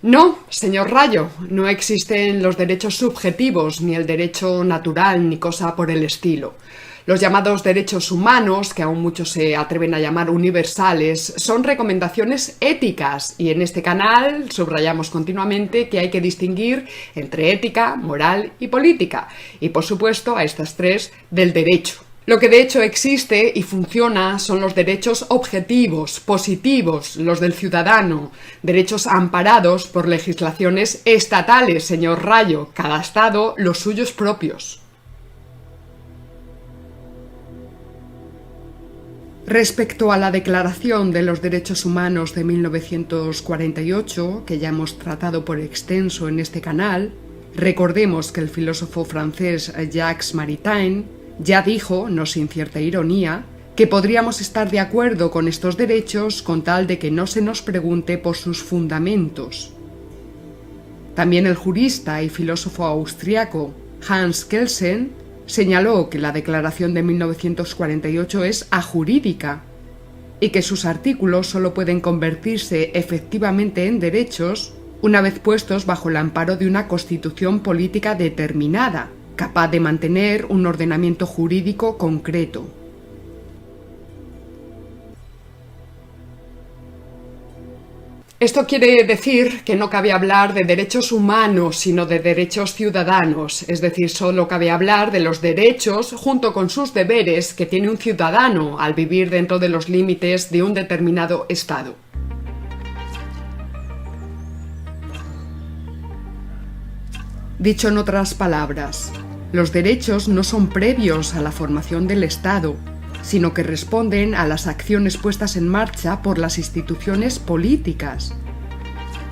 No, señor Rayo, no existen los derechos subjetivos, ni el derecho natural, ni cosa por el estilo. Los llamados derechos humanos, que aún muchos se atreven a llamar universales, son recomendaciones éticas y en este canal subrayamos continuamente que hay que distinguir entre ética, moral y política, y por supuesto a estas tres del derecho. Lo que de hecho existe y funciona son los derechos objetivos, positivos, los del ciudadano, derechos amparados por legislaciones estatales, señor Rayo, cada estado los suyos propios. Respecto a la Declaración de los Derechos Humanos de 1948, que ya hemos tratado por extenso en este canal, recordemos que el filósofo francés Jacques Maritain ya dijo, no sin cierta ironía, que podríamos estar de acuerdo con estos derechos con tal de que no se nos pregunte por sus fundamentos. También el jurista y filósofo austriaco Hans Kelsen señaló que la Declaración de 1948 es ajurídica y que sus artículos solo pueden convertirse efectivamente en derechos una vez puestos bajo el amparo de una constitución política determinada, capaz de mantener un ordenamiento jurídico concreto. Esto quiere decir que no cabe hablar de derechos humanos, sino de derechos ciudadanos, es decir, solo cabe hablar de los derechos junto con sus deberes que tiene un ciudadano al vivir dentro de los límites de un determinado Estado. Dicho en otras palabras, los derechos no son previos a la formación del Estado, sino que responden a las acciones puestas en marcha por las instituciones políticas.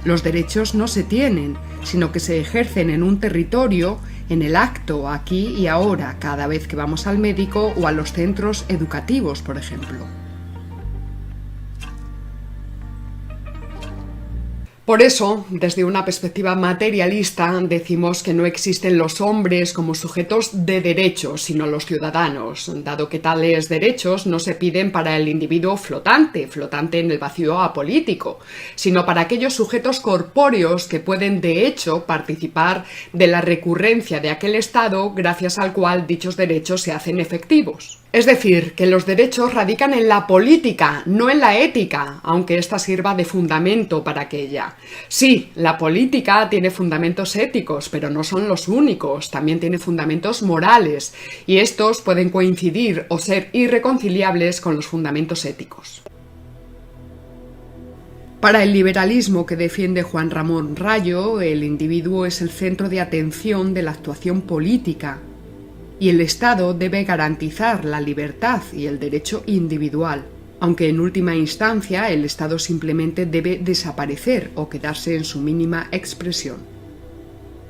Los derechos no se tienen, sino que se ejercen en un territorio, en el acto, aquí y ahora, cada vez que vamos al médico o a los centros educativos, por ejemplo. Por eso, desde una perspectiva materialista, decimos que no existen los hombres como sujetos de derechos, sino los ciudadanos, dado que tales derechos no se piden para el individuo flotante en el vacío apolítico, sino para aquellos sujetos corpóreos que pueden, de hecho, participar de la recurrencia de aquel estado gracias al cual dichos derechos se hacen efectivos. Es decir, que los derechos radican en la política, no en la ética, aunque ésta sirva de fundamento para aquella. Sí, la política tiene fundamentos éticos, pero no son los únicos, también tiene fundamentos morales, y estos pueden coincidir o ser irreconciliables con los fundamentos éticos. Para el liberalismo que defiende Juan Ramón Rayo, el individuo es el centro de atención de la actuación política, y el Estado debe garantizar la libertad y el derecho individual, aunque en última instancia el Estado simplemente debe desaparecer o quedarse en su mínima expresión.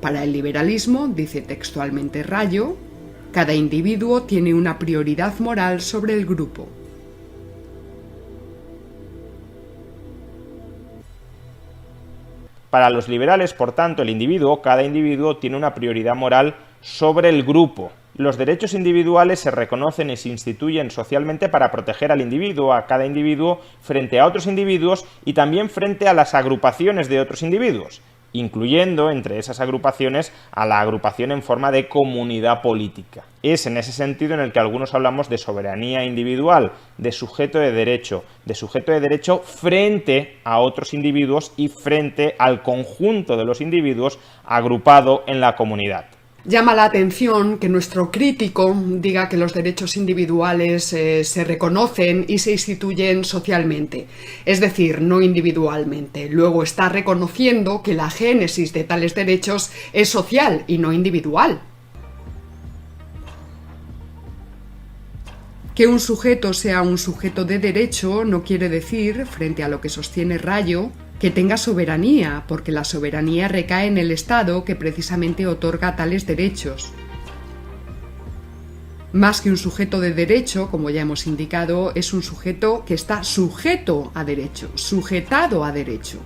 Para el liberalismo, dice textualmente Rayo, cada individuo tiene una prioridad moral sobre el grupo. Para los liberales, por tanto, cada individuo tiene una prioridad moral sobre el grupo. Los derechos individuales se reconocen y se instituyen socialmente para proteger al individuo, a cada individuo, frente a otros individuos y también frente a las agrupaciones de otros individuos, incluyendo entre esas agrupaciones a la agrupación en forma de comunidad política. Es en ese sentido en el que algunos hablamos de soberanía individual, de sujeto de derecho frente a otros individuos y frente al conjunto de los individuos agrupado en la comunidad. Llama la atención que nuestro crítico diga que los derechos individuales se reconocen y se instituyen socialmente, es decir, no individualmente. Luego está reconociendo que la génesis de tales derechos es social y no individual. Que un sujeto sea un sujeto de derecho no quiere decir, frente a lo que sostiene Rayo, que tenga soberanía, porque la soberanía recae en el Estado que precisamente otorga tales derechos. Más que un sujeto de derecho, como ya hemos indicado, es un sujeto que está sujeto a derecho, sujetado a derecho.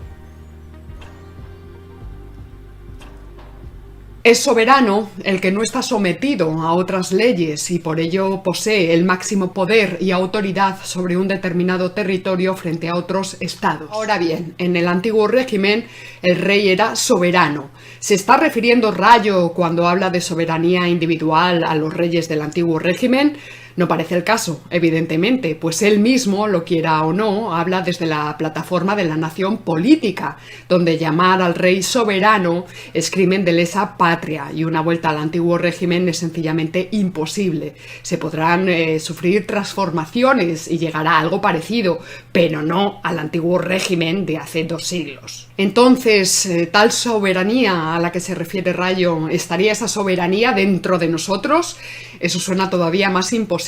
Es soberano el que no está sometido a otras leyes y por ello posee el máximo poder y autoridad sobre un determinado territorio frente a otros estados. Ahora bien, en el antiguo régimen el rey era soberano. ¿Se está refiriendo Rayo cuando habla de soberanía individual a los reyes del antiguo régimen? No parece el caso, evidentemente, pues él mismo, lo quiera o no, habla desde la plataforma de la nación política, donde llamar al rey soberano es crimen de lesa patria y una vuelta al antiguo régimen es sencillamente imposible. Se podrán sufrir transformaciones y llegará a algo parecido, pero no al antiguo régimen de hace 2 siglos. Entonces, tal soberanía a la que se refiere Rayo, ¿estaría esa soberanía dentro de nosotros? Eso suena todavía más imposible.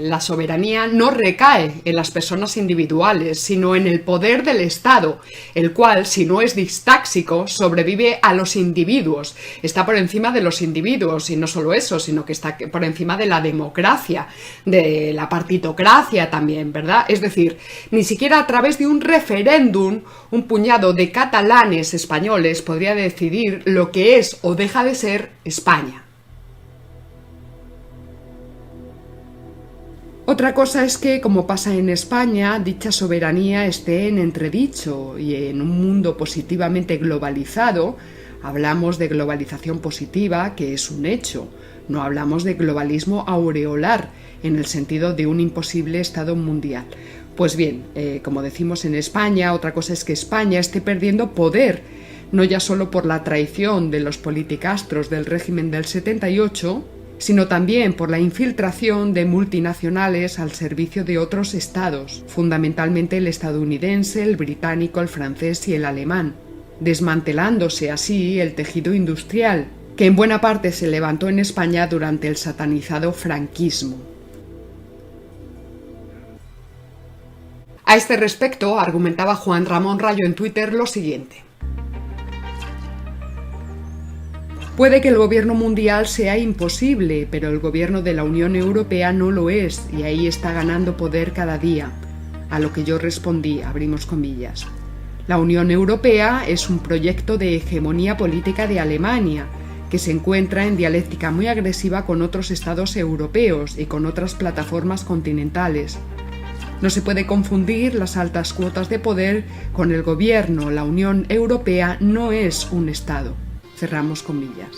La soberanía no recae en las personas individuales, sino en el poder del Estado, el cual, si no es distáxico, sobrevive a los individuos. Está por encima de los individuos, y no solo eso, sino que está por encima de la democracia, de la partitocracia también, ¿verdad? Es decir, ni siquiera a través de un referéndum, un puñado de catalanes españoles podría decidir lo que es o deja de ser España. Otra cosa es que, como pasa en España, dicha soberanía esté en entredicho y en un mundo positivamente globalizado, hablamos de globalización positiva, que es un hecho, no hablamos de globalismo aureolar, en el sentido de un imposible Estado mundial. Pues bien, como decimos en España, otra cosa es que España esté perdiendo poder, no ya solo por la traición de los politicastros del régimen del 78, sino también por la infiltración de multinacionales al servicio de otros estados, fundamentalmente el estadounidense, el británico, el francés y el alemán, desmantelándose así el tejido industrial, que en buena parte se levantó en España durante el satanizado franquismo. A este respecto, argumentaba Juan Ramón Rayo en Twitter lo siguiente: puede que el gobierno mundial sea imposible, pero el gobierno de la Unión Europea no lo es, y ahí está ganando poder cada día. A lo que yo respondí, abrimos comillas: la Unión Europea es un proyecto de hegemonía política de Alemania, que se encuentra en dialéctica muy agresiva con otros estados europeos y con otras plataformas continentales. No se puede confundir las altas cuotas de poder con el gobierno. La Unión Europea no es un estado. Cerramos comillas.